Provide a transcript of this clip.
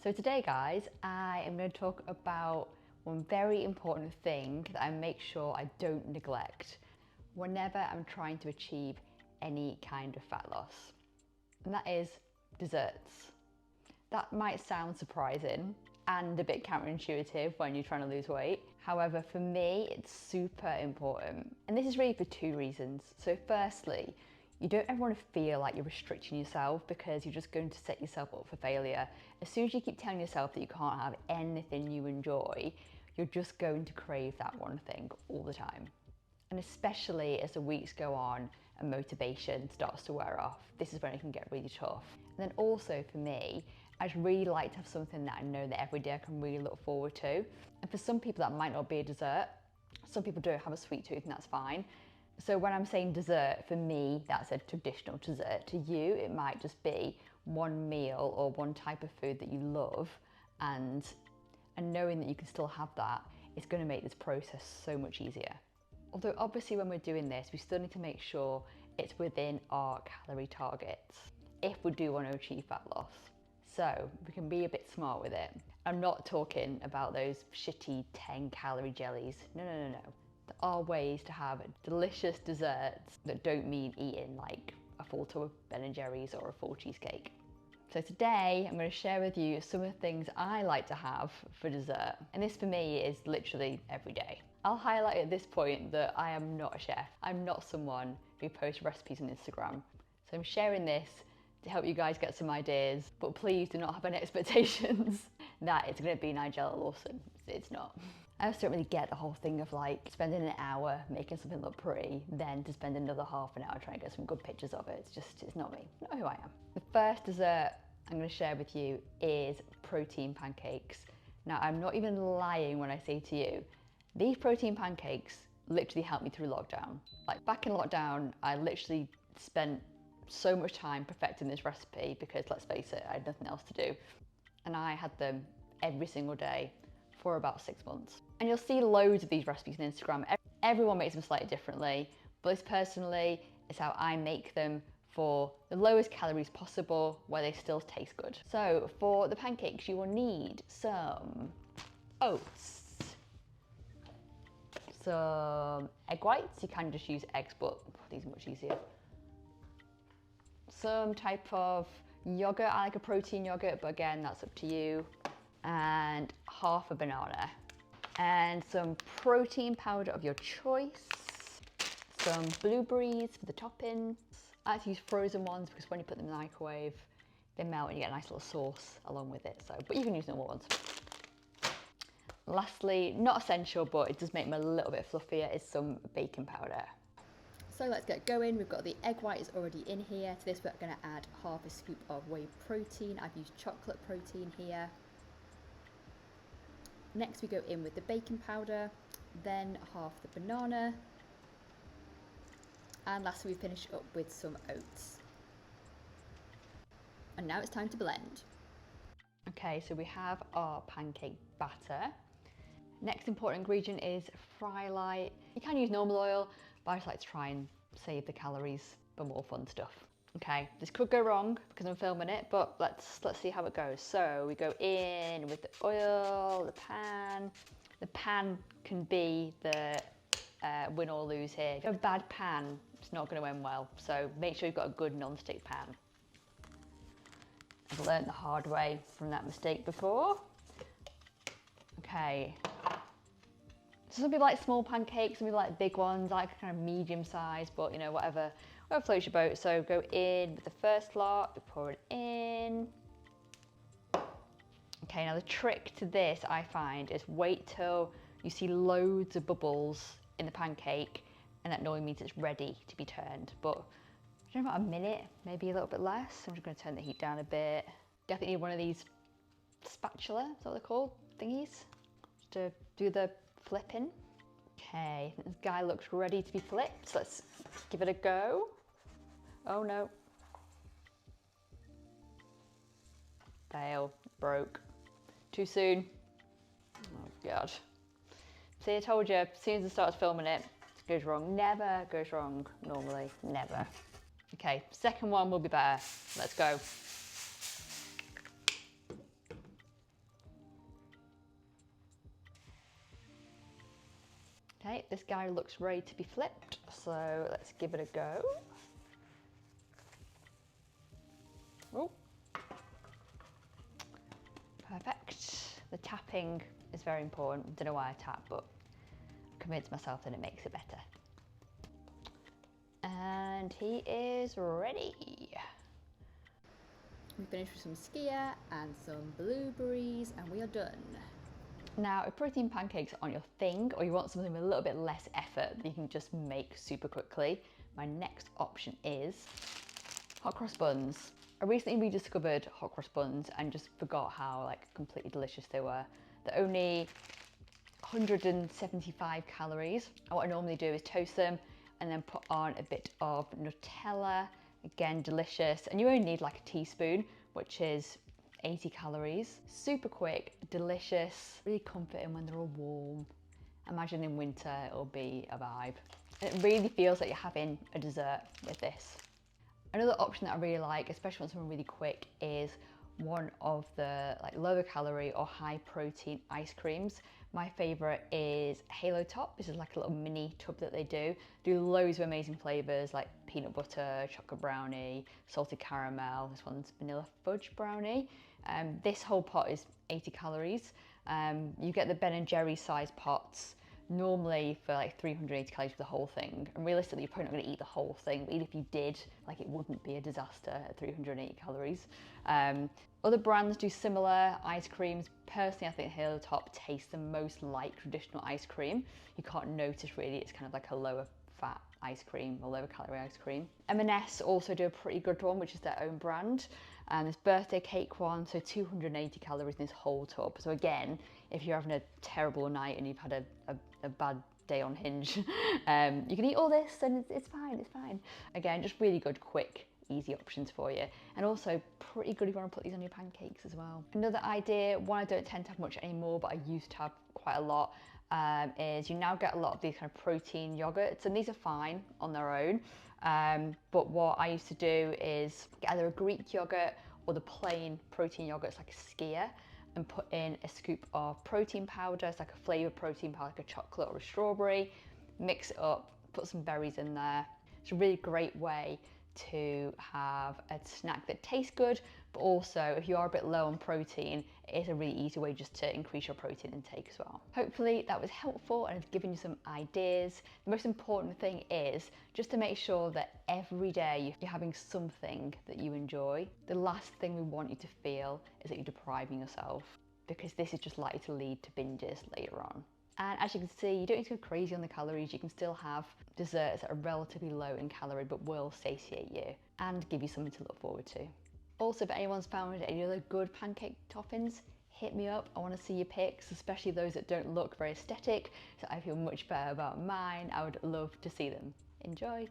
So today, guys, I am going to talk about one very important thing that I make sure I don't neglect whenever I'm trying to achieve any kind of fat loss, and that is desserts. That might sound surprising and a bit counterintuitive when you're trying to lose weight. However, for me, it's super important. And this is really for two reasons. So firstly, you don't ever want to feel like you're restricting yourself because you're just going to set yourself up for failure. As soon as you keep telling yourself that you can't have anything you enjoy, you're just going to crave that one thing all the time. And especially as the weeks go on and motivation starts to wear off, this is when it can get really tough. And then also for me, I'd really like to have something that I know that every day I can really look forward to. And for some people that might not be a dessert. Some people don't have a sweet tooth and that's fine. So when I'm saying dessert, for me, that's a traditional dessert. To you, it might just be one meal or one type of food that you love, and knowing that you can still have that is going to make this process so much easier. Although obviously when we're doing this, we still need to make sure it's within our calorie targets if we do want to achieve fat loss. So we can be a bit smart with it. I'm not talking about those shitty 10-calorie jellies. No. There are ways to have delicious desserts that don't mean eating like a full tub of Ben & Jerry's or a full cheesecake. So today I'm going to share with you some of the things I like to have for dessert. And this for me is literally every day. I'll highlight at this point that I am not a chef. I'm not someone who posts recipes on Instagram. So I'm sharing this to help you guys get some ideas, but please do not have any expectations that it's going to be Nigella Lawson. It's not. I also don't really get the whole thing of like spending an hour making something look pretty, then to spend another half an hour trying to get some good pictures of it. It's not me, not who I am. The first dessert I'm going to share with you is protein pancakes. Now, I'm not even lying when I say to you, these protein pancakes literally helped me through lockdown. Like back in lockdown, I literally spent so much time perfecting this recipe because let's face it, I had nothing else to do. And I had them every single day for about 6 months. And you'll see loads of these recipes on Instagram. Everyone makes them slightly differently, but this personally is how I make them for the lowest calories possible where they still taste good. So for the pancakes, you will need some oats, some egg whites. You can just use eggs, but these are much easier. Some type of yogurt. I like a protein yogurt, but again, that's up to you. And half a banana. And some protein powder of your choice. Some blueberries for the toppings. I like to use frozen ones because when you put them in the microwave, they melt and you get a nice little sauce along with it. So, but you can use normal ones. Lastly, not essential, but it does make them a little bit fluffier, is some baking powder. So let's get going. We've got the egg white is already in here. To this, we're going to add half a scoop of whey protein. I've used chocolate protein here. Next, we go in with the baking powder, then half the banana, and lastly, we finish up with some oats. And now it's time to blend. Okay, so we have our pancake batter. Next important ingredient is fry light. You can use normal oil, but I just like to try and save the calories for more fun stuff. Okay, this could go wrong because I'm filming it, but let's see how it goes. So we go in with the oil, the pan. The pan can be the win or lose here. If you have a bad pan, it's not going to end well. So make sure you've got a good non-stick pan. I've learned the hard way from that mistake before. Okay. So some people like small pancakes, some people like big ones. I like kind of medium size, but you know, whatever floats your boat. So go in with the first lot, you pour it in. Okay, now the trick to this I find is wait till you see loads of bubbles in the pancake, and that normally means it's ready to be turned. But I don't know, about a minute, maybe a little bit less. I'm just going to turn the heat down a bit. Definitely need one of these spatula, is that what they're called, thingies, to do the flipping. Okay, this guy looks ready to be flipped. So let's give it a go. Oh no. Fail, broke. Too soon. Oh God. See, I told you, as soon as I started filming it, it goes wrong. Never goes wrong, normally, never. Okay, second one will be better. Let's go. Okay, this guy looks ready to be flipped, so let's give it a go. Oh, perfect. The tapping is very important. Don't know why I tap, but I convinced myself that it makes it better. And he is ready. We finished with some skyr and some blueberries, and we are done. Now, if protein pancakes aren't your thing, or you want something with a little bit less effort that you can just make super quickly, my next option is hot cross buns. I recently rediscovered hot cross buns and just forgot how completely delicious they were. They're only 175 calories. And what I normally do is toast them and then put on a bit of Nutella. Again, delicious. And you only need like a teaspoon, which is 80 calories. Super quick, delicious, really comforting when they're all warm. Imagine in winter, it'll be a vibe. It really feels like you're having a dessert with this. Another option that I really like, especially when something really quick, is one of the lower calorie or high protein ice creams. My favorite is Halo Top. This is like a little mini tub that they do loads of amazing flavors like peanut butter, chocolate brownie, salted caramel. This one's vanilla fudge brownie. This whole pot is 80 calories. You get the Ben & Jerry's size pots normally for 380 calories for the whole thing, and realistically you're probably not going to eat the whole thing, but even if you did, it wouldn't be a disaster at 380 calories. Other brands do similar ice creams. Personally, I think Halo Top tastes the most like traditional ice cream. You can't notice really, it's kind of like a lower fat ice cream or lower calorie ice cream. M&S also do a pretty good one, which is their own brand. And this birthday cake one, so 280 calories in this whole tub. So again, if you're having a terrible night and you've had a bad day on Hinge, you can eat all this and it's fine, it's fine. Again, just really good, quick, easy options for you. And also pretty good if you want to put these on your pancakes as well. Another idea, one I don't tend to have much anymore, but I used to have quite a lot, is you now get a lot of these kind of protein yogurts, and these are fine on their own. But what I used to do is get either a Greek yogurt or the plain protein yogurts like a Skyr, and put in a scoop of protein powder. It's like a flavoured protein powder, like a chocolate or a strawberry. Mix it up, put some berries in there. It's a really great way to have a snack that tastes good, but also if you are a bit low on protein, it is a really easy way just to increase your protein intake as well. Hopefully that was helpful and has given you some ideas. The most important thing is just to make sure that every day you're having something that you enjoy. The last thing we want you to feel is that you're depriving yourself, because this is just likely to lead to binges later on. And as you can see, you don't need to go crazy on the calories. You can still have desserts that are relatively low in calorie but will satiate you and give you something to look forward to. Also, if anyone's found any other good pancake toppings, hit me up. I want to see your pics, especially those that don't look very aesthetic, so I feel much better about mine. I would love to see them. Enjoy!